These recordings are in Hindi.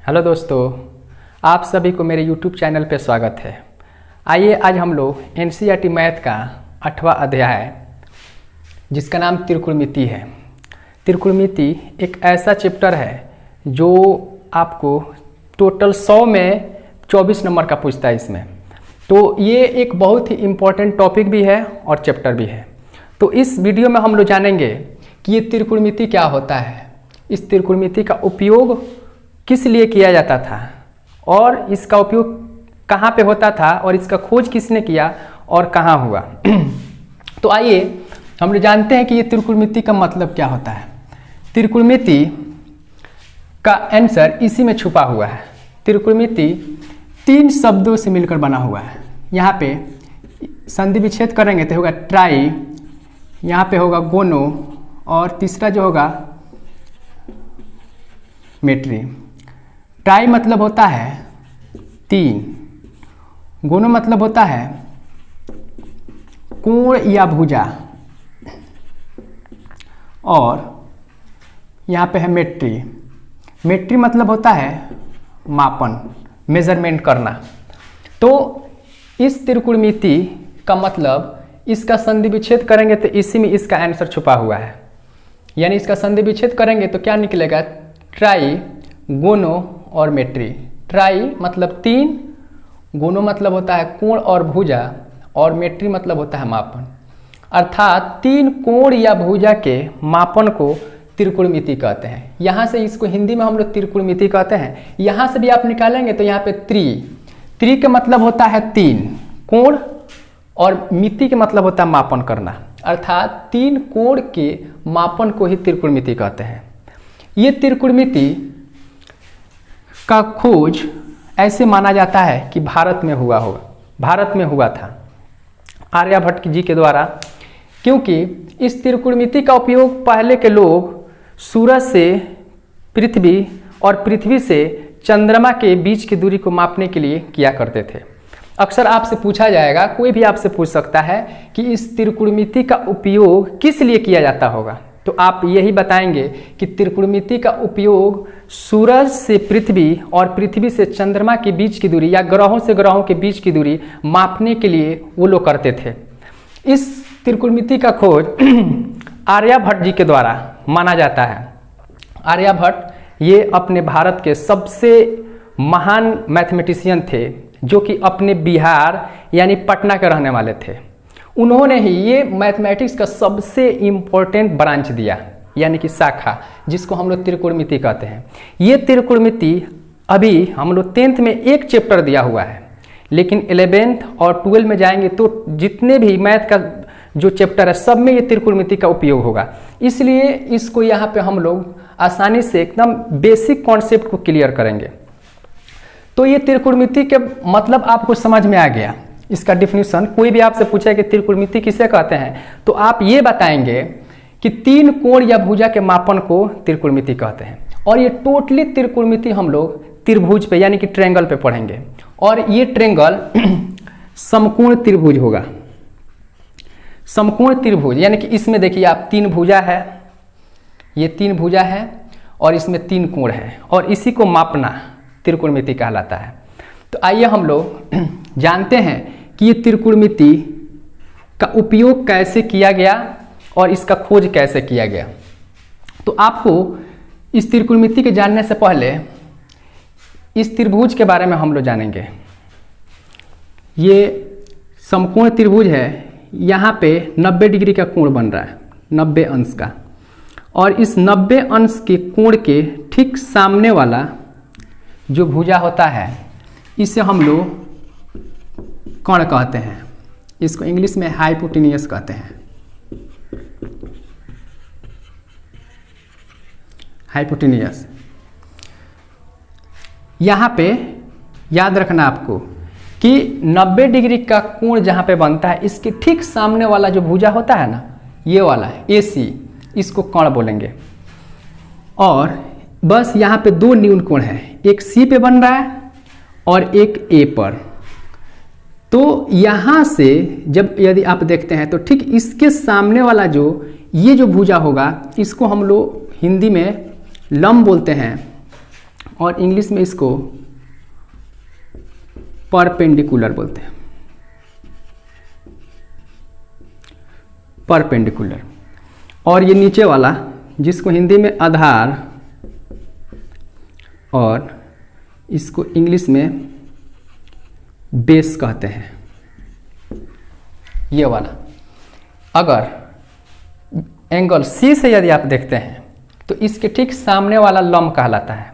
हेलो दोस्तों, आप सभी को मेरे YouTube चैनल पे स्वागत है। आइए आज हम लोग NCERT मैथ का 8वां अध्याय जिसका नाम त्रिकोणमिति है। त्रिकोणमिति एक ऐसा चैप्टर है जो आपको टोटल 100 में 24 नंबर का पूछता है इसमें। तो ये एक बहुत ही इम्पोर्टेंट टॉपिक भी है और चैप्टर भी है। तो इस वीडियो में हम लोग जानेंगे कि ये त्रिकोणमिति क्या होता है, इस त्रिकोणमिति का उपयोग किस लिए किया जाता था और इसका उपयोग कहाँ पे होता था और इसका खोज किसने किया और कहाँ हुआ। तो आइए हम लोग जानते हैं कि ये त्रिकोणमिति का मतलब क्या होता है। त्रिकोणमिति का आंसर इसी में छुपा हुआ है। त्रिकोणमिति 3 शब्दों से मिलकर बना हुआ है। यहाँ पे संधि विच्छेद करेंगे तो होगा ट्राई, यहाँ पे होगा गोनो और तीसरा जो होगा मेट्री। ट्राई मतलब होता है 3, गोनो मतलब होता है कोण या भुजा, और यहाँ पे है मेट्री। मेट्री मतलब होता है मापन, मेजरमेंट करना। तो इस त्रिकोणमिति का मतलब, इसका संधि विच्छेद करेंगे तो इसी में इसका आंसर छुपा हुआ है। यानी इसका संधि विच्छेद करेंगे तो क्या निकलेगा, ट्राई, गोनो और मेट्री। ट्राई मतलब 3, गोनो मतलब होता है कोण और भुजा, और मेट्री मतलब होता है मापन। अर्थात 3 कोण या भुजा के मापन को त्रिकोणमिति कहते हैं। यहाँ से इसको हिंदी में हम लोग त्रिकोणमिति कहते हैं। यहाँ से भी आप निकालेंगे तो यहाँ पे त्रि का मतलब होता है 3 कोण और मिति का मतलब होता है मापन करना। अर्थात 3 कोण के मापन को ही त्रिकोणमिति कहते हैं। ये त्रिकोणमिति का खोज ऐसे माना जाता है कि भारत में हुआ था आर्यभट्ट जी के द्वारा, क्योंकि इस त्रिकोणमिति का उपयोग पहले के लोग सूरज से पृथ्वी और पृथ्वी से चंद्रमा के बीच की दूरी को मापने के लिए किया करते थे। अक्सर आपसे पूछा जाएगा, कोई भी आपसे पूछ सकता है कि इस त्रिकोणमिति का उपयोग किस लिए किया जाता होगा, तो आप यही बताएंगे कि त्रिकोणमिति का उपयोग सूरज से पृथ्वी और पृथ्वी से चंद्रमा के बीच की दूरी या ग्रहों से ग्रहों के बीच की दूरी मापने के लिए वो लोग करते थे। इस त्रिकोणमिति का खोज आर्यभट्ट जी के द्वारा माना जाता है। आर्यभट्ट ये अपने भारत के सबसे महान मैथमेटिशियन थे, जो कि अपने बिहार यानी पटना के रहने वाले थे। उन्होंने ही ये मैथमेटिक्स का सबसे इम्पोर्टेंट ब्रांच दिया, यानी कि शाखा, जिसको हम लोग त्रिकोणमिति कहते हैं। ये त्रिकोणमिति अभी हम लोग 10th में एक चैप्टर दिया हुआ है, लेकिन 11th और 12 में जाएंगे तो जितने भी मैथ का जो चैप्टर है सब में ये त्रिकोणमिति का उपयोग होगा। इसलिए इसको यहाँ पे हम लोग आसानी से एकदम बेसिक कॉन्सेप्ट को क्लियर करेंगे। तो ये त्रिकोणमिति के मतलब आपको समझ में आ गया। इसका डिफिनीशन कोई भी आपसे पूछे कि त्रिकोणमिति किसे कहते हैं, तो आप ये बताएंगे कि 3 कोण या भुजा के मापन को त्रिकोणमिति कहते हैं। और ये टोटली त्रिकोणमिति हम लोग त्रिभुज पे यानी कि ट्रायंगल पे पढ़ेंगे। और ये ट्रायंगल समकोण त्रिभुज होगा। समकोण त्रिभुज यानी कि इसमें देखिए आप 3 भुजा है, ये 3 भुजा है और इसमें 3 कोण है, और इसी को मापना त्रिकोणमिति कहलाता है। तो आइए हम लोग जानते हैं कि ये त्रिकोणमिति का उपयोग कैसे किया गया और इसका खोज कैसे किया गया। तो आपको इस त्रिकोणमिति के जानने से पहले इस त्रिभुज के बारे में हम लोग जानेंगे। ये समकोण त्रिभुज है, यहाँ पे 90 डिग्री का कोण बन रहा है, 90 अंश का, और इस 90 अंश के कोण के ठीक सामने वाला जो भुजा होता है इसे हम लोग कर्ण कहते हैं। इसको इंग्लिश में हाइपोटेन्यूस कहते हैं। हाइपोटेन्यूस। यहाँ पे याद रखना आपको कि 90 डिग्री का कोण जहाँ पे बनता है, इसके ठीक सामने वाला जो भुजा होता है ना, ये वाला AC, इसको कर्ण बोलेंगे। और बस यहाँ पे 2 न्यून कोण है, एक C पे बन रहा है और एक A पर। तो यहाँ से जब यदि आप देखते हैं तो ठीक इसके सामने वाला ये जो भुजा होगा, इसको हम लोग हिंदी में लंब बोलते हैं और इंग्लिश में इसको परपेंडिकुलर बोलते हैं, परपेंडिकुलर। और ये नीचे वाला जिसको हिंदी में आधार और इसको इंग्लिश में बेस कहते हैं, ये वाला। अगर एंगल सी से यदि आप देखते हैं तो इसके ठीक सामने वाला लंब कहलाता है,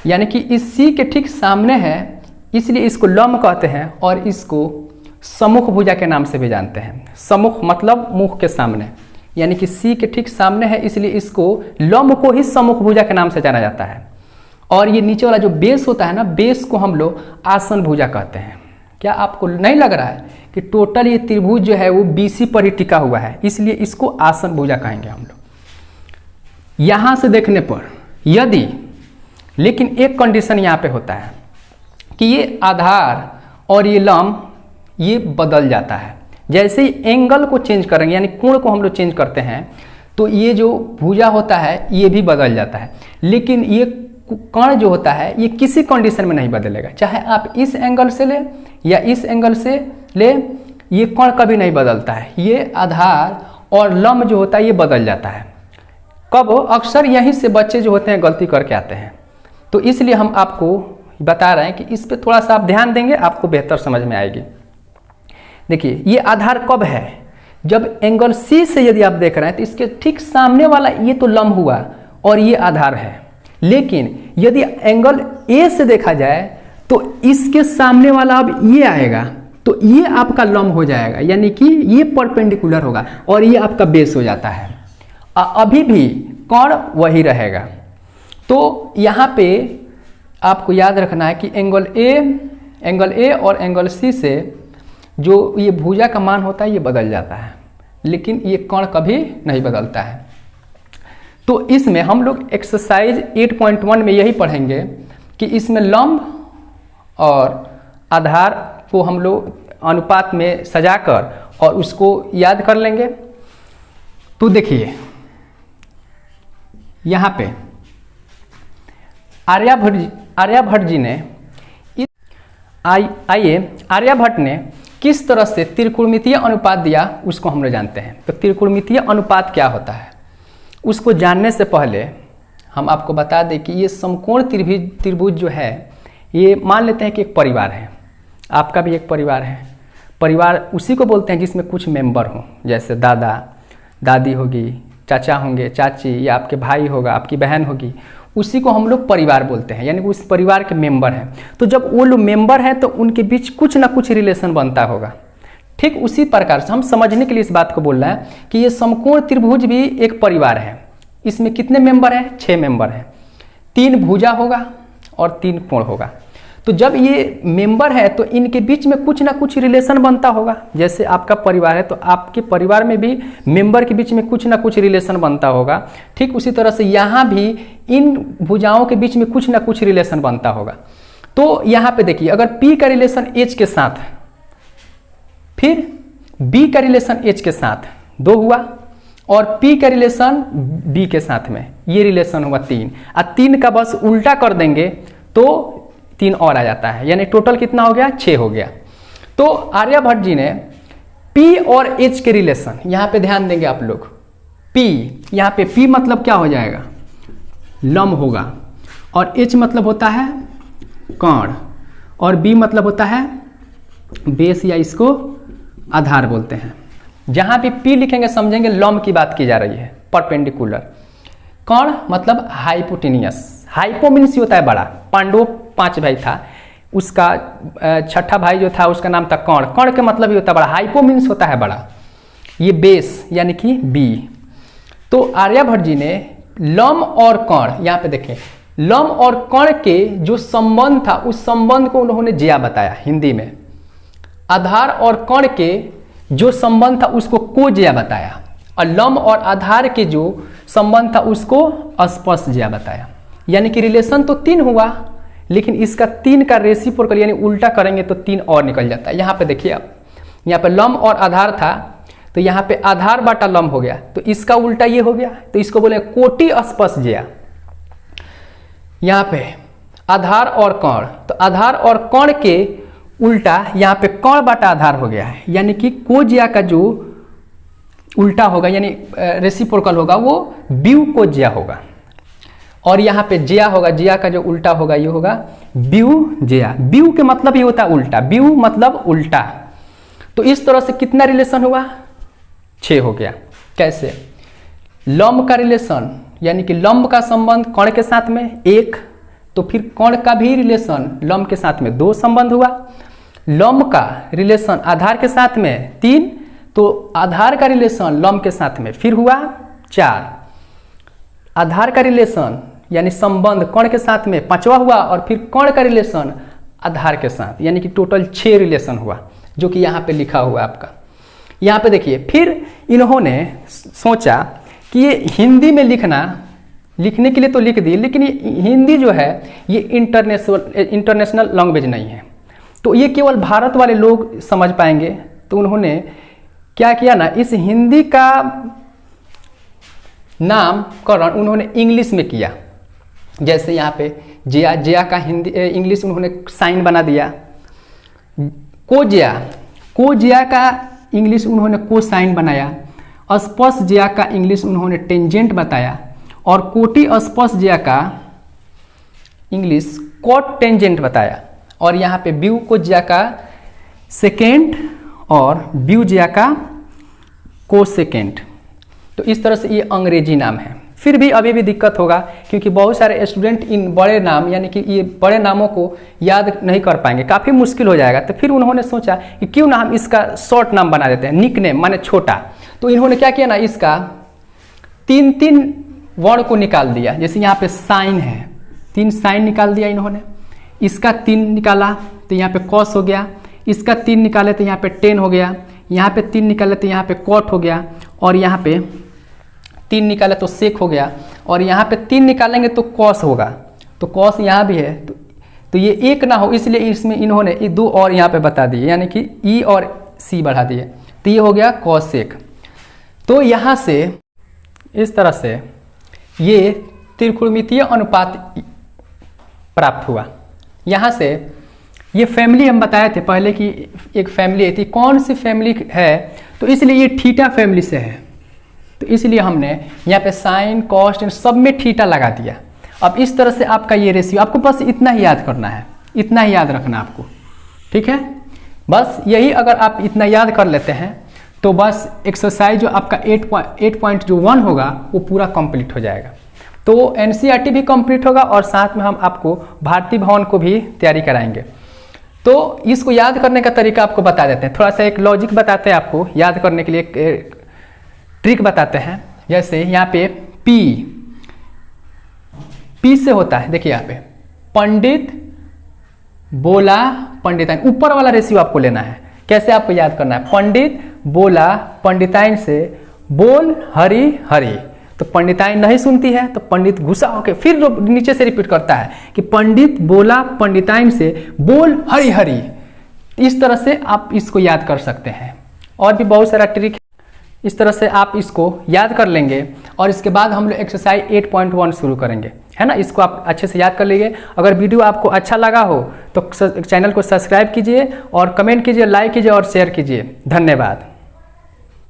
यानी कि इस सी के ठीक सामने है, इसलिए इसको लंब कहते हैं और इसको सम्मुख भुजा के नाम से भी जानते हैं। सम्मुख मतलब मुख के सामने, यानी कि सी के ठीक सामने है, इसलिए इसको लंब को ही सम्मुख भुजा के नाम से जाना जाता है। और ये नीचे वाला जो बेस होता है ना, बेस को हम लोग आसन भुजा कहते हैं। क्या आपको नहीं लग रहा है कि टोटल ये त्रिभुज जो है वो बीसी पर ही टिका हुआ है, इसलिए इसको आसन भुजा कहेंगे हम लोग। यहां से देखने पर यदि, लेकिन एक कंडीशन यहाँ पे होता है कि ये आधार और ये लंब ये बदल जाता है। जैसे ही एंगल को चेंज करेंगे, यानी कोण को हम लोग चेंज करते हैं, तो ये जो भुजा होता है ये भी बदल जाता है। लेकिन ये कण जो होता है ये किसी कंडीशन में नहीं बदलेगा, चाहे आप इस एंगल से ले या इस एंगल से ले, ये कण कभी नहीं बदलता है। ये आधार और लंब जो होता है ये बदल जाता है। कब? अक्सर यहीं से बच्चे जो होते हैं गलती करके आते हैं, तो इसलिए हम आपको बता रहे हैं कि इस पे थोड़ा सा आप ध्यान देंगे, आपको बेहतर समझ में आएगी। देखिए, ये आधार कब है? जब एंगल सी से यदि आप देख रहे हैं तो इसके ठीक सामने वाला ये तो लंब हुआ और ये आधार है। लेकिन यदि एंगल ए से देखा जाए तो इसके सामने वाला अब ये आएगा, तो ये आपका लंब हो जाएगा, यानी कि ये परपेंडिकुलर होगा और ये आपका बेस हो जाता है। अभी भी कोण वही रहेगा। तो यहाँ पे आपको याद रखना है कि एंगल ए और एंगल सी से जो ये भुजा का मान होता है ये बदल जाता है, लेकिन ये कोण कभी नहीं बदलता है। तो इसमें हम लोग एक्सरसाइज 8.1 में यही पढ़ेंगे कि इसमें लंब और आधार को हम लोग अनुपात में सजाकर और उसको याद कर लेंगे। तो देखिए यहाँ पे आर्यभट्ट जी ने आर्यभट्ट ने किस तरह से त्रिकोणमितीय अनुपात दिया उसको हम लोग जानते हैं। तो त्रिकोणमितीय अनुपात क्या होता है उसको जानने से पहले हम आपको बता दें कि ये समकोण त्रिभुज जो है, ये मान लेते हैं कि एक परिवार है, आपका भी एक परिवार है। परिवार उसी को बोलते हैं जिसमें कुछ मेंबर हों, जैसे दादा दादी होगी, चाचा होंगे, चाची, या आपके भाई होगा, आपकी बहन होगी, उसी को हम लोग परिवार बोलते हैं, यानी कि उस परिवार के मेंबर हैं। तो जब वो लोग मेंबर हैं तो उनके बीच कुछ ना कुछ रिलेशन बनता होगा। ठीक उसी प्रकार से हम समझने के लिए इस बात को बोल रहे हैं कि ये समकोण त्रिभुज भी एक परिवार है। इसमें कितने मेंबर हैं? 6 मेंबर हैं। 3 भुजा होगा और 3 कोण होगा। तो जब ये मेंबर है तो इनके बीच में कुछ ना कुछ रिलेशन बनता होगा। जैसे आपका परिवार है तो आपके परिवार में भी मेंबर के बीच में कुछ ना कुछ रिलेशन बनता होगा। ठीक उसी तरह से यहाँ भी इन भुजाओं के बीच में कुछ ना कुछ रिलेशन बनता होगा। तो यहाँ पे देखिए, अगर P का रिलेशन H के साथ, फिर B का रिलेशन H के साथ 2 हुआ, और P का रिलेशन B के साथ में, ये रिलेशन हुआ 3। और 3 का बस उल्टा कर देंगे तो 3 और आ जाता है, यानी टोटल कितना हो गया? 6 हो गया। तो आर्यभट्ट जी ने P और H के रिलेशन, यहाँ पे ध्यान देंगे आप लोग। P, यहाँ पे P मतलब क्या हो जाएगा? लंब होगा, और H मतलब होता है कोण, और B मतलब होता है बेस, या इसको आधार बोलते हैं। जहाँ भी P लिखेंगे समझेंगे लंब की बात की जा रही है, परपेंडिकुलर। कोण मतलब हाइपोटेनियस। हाइपो मीन्स होता है बड़ा। पांडव 5 भाई था, उसका छठा भाई जो था उसका नाम था कर्ण। कर्ण के मतलब ही होता है बड़ा। हाइपो मीन्स होता है बड़ा। ये बेस यानी कि बी। तो आर्यभट्ट जी ने लंब और कर्ण, यहाँ पे देखें, लंब और कर्ण के जो संबंध था उस संबंध को उन्होंने ज्या बताया हिंदी में। आधार और कर्ण के जो संबंध था उसको कोज्या बताया, और लंब और आधार के जो संबंध था उसको स्पर्श ज्या बताया। यानी कि रिलेशन तो 3 हुआ, लेकिन इसका 3 का रेसिप्रोकल यानी उल्टा करेंगे तो 3 और निकल जाता है। यहाँ पे देखिए आप, यहाँ पे लंब और आधार था तो यहाँ पे आधार बाटा लंब हो गया, तो इसका उल्टा ये हो गया, तो इसको बोले कोटि स्पर्श ज्या। यहाँ पे आधार और कर्ण, तो आधार और कर्ण के उल्टा यहाँ पे कर्ण बटा आधार हो गया है, यानी कि कोज्या का जो उल्टा होगा यानी रेसिप्रोकल होगा वो ब्यू कोज्या होगा। और यहाँ पे जिया होगा, जिया का जो उल्टा होगा ये होगा ब्यू जिया। ब्यू के मतलब ये होता है उल्टा, ब्यू मतलब उल्टा। तो इस तरह से कितना रिलेशन हुआ, 6 हो गया। कैसे, लंब का रिलेशन यानी कि लंब का संबंध कर्ण के साथ में 1, तो फिर कर्ण का भी रिलेशन लंब के साथ में 2 संबंध हुआ। लंब का रिलेशन आधार के साथ में 3, तो आधार का रिलेशन लंब के साथ में फिर हुआ 4। आधार का रिलेशन यानी संबंध कर्ण के साथ में 5वां हुआ, और फिर कर्ण का रिलेशन आधार के साथ, यानी कि टोटल 6 रिलेशन हुआ, जो कि यहाँ पे लिखा हुआ है आपका। यहाँ पे देखिए, फिर इन्होंने सोचा कि ये हिंदी में लिखने के लिए तो लिख दिए, लेकिन ये हिंदी जो है ये इंटरनेशनल लैंग्वेज नहीं है, तो ये केवल भारत वाले लोग समझ पाएंगे। तो उन्होंने क्या किया ना, इस हिंदी का नामकरण उन्होंने इंग्लिश में किया। जैसे यहाँ पे जिया, जिया का हिंदी इंग्लिश उन्होंने साइन बना दिया। कोजिया, कोजिया का इंग्लिश उन्होंने को साइन बनाया। अस्पर्श जिया का इंग्लिश उन्होंने टेंजेंट बताया, और कोटि अस्पर्श जिया का इंग्लिश कॉट टेंजेंट बताया। और यहाँ पे ब्यू कोजिया का सेकेंड और ब्यू जिया का को सेकेंड। तो इस तरह से ये अंग्रेजी नाम है। फिर भी अभी भी दिक्कत होगा, क्योंकि बहुत सारे स्टूडेंट इन बड़े नाम यानी कि ये बड़े नामों को याद नहीं कर पाएंगे, काफ़ी मुश्किल हो जाएगा। तो फिर उन्होंने सोचा कि क्यों ना हम इसका शॉर्ट नाम बना देते हैं, निक नेम माने छोटा। तो इन्होंने क्या किया ना, इसका 3 वर्ण को निकाल दिया। जैसे यहाँ पे साइन है, 3 साइन निकाल दिया इन्होंने। इसका 3 निकाला तो यहाँ पे कॉस हो गया, इसका 3 निकाले तो यहाँ पे टेन हो गया, यहाँ पे 3 निकाले तो यहाँ पे कॉट हो गया, और यहाँ पे 3 निकाले तो सेक हो गया, और यहाँ पे 3 निकालेंगे तो कॉस होगा। तो कॉस यहाँ भी है, तो ये 1 ना हो, इसलिए इसमें इन्होंने 2 और यहाँ पे बता दिए, यानी कि ई और सी बढ़ा दिए। तो ये हो गया कॉस सेक। तो यहाँ से इस तरह से ये त्रिकोणमितीय अनुपात प्राप्त हुआ। यहाँ से ये फैमिली हम बताए थे पहले कि एक फैमिली थी, कौन सी फैमिली है, तो इसलिए ये थीटा फैमिली से है। तो इसलिए हमने यहाँ पे साइन कॉस्ट इन सब में थीटा लगा दिया। अब इस तरह से आपका ये रेशियो, आपको बस इतना ही याद करना है, इतना ही याद रखना आपको, ठीक है। बस यही अगर आप इतना याद कर लेते हैं तो बस एक्सरसाइज जो आपका 8.1 होगा वो पूरा कंप्लीट हो जाएगा। तो एनसीईआरटी भी कंप्लीट होगा, और साथ में हम आपको भारतीय भवन को भी तैयारी कराएंगे। तो इसको याद करने का तरीका आपको बता देते हैं, थोड़ा सा एक लॉजिक बताते हैं आपको याद करने के लिए, एक ट्रिक बताते हैं। जैसे यहाँ पे पी से होता है, देखिए यहाँ पे पंडित बोला पंडिताइन, ऊपर वाला रेशियो आपको लेना है। कैसे आपको याद करना है, पंडित बोला पंडिताइन से बोल हरि हरि, तो पंडिताइन नहीं सुनती है तो पंडित गुस्सा होकर फिर नीचे से रिपीट करता है कि पंडित बोला पंडिताइन से बोल हरि हरि। इस तरह से आप इसको याद कर सकते हैं, और भी बहुत सारा ट्रिक इस तरह से आप इसको याद कर लेंगे। और इसके बाद हम लोग एक्सरसाइज 8.1 शुरू करेंगे, है ना। इसको आप अच्छे से याद कर लीजिए। अगर वीडियो आपको अच्छा लगा हो तो चैनल को सब्सक्राइब कीजिए, और कमेंट कीजिए, लाइक कीजिए और शेयर कीजिए। धन्यवाद।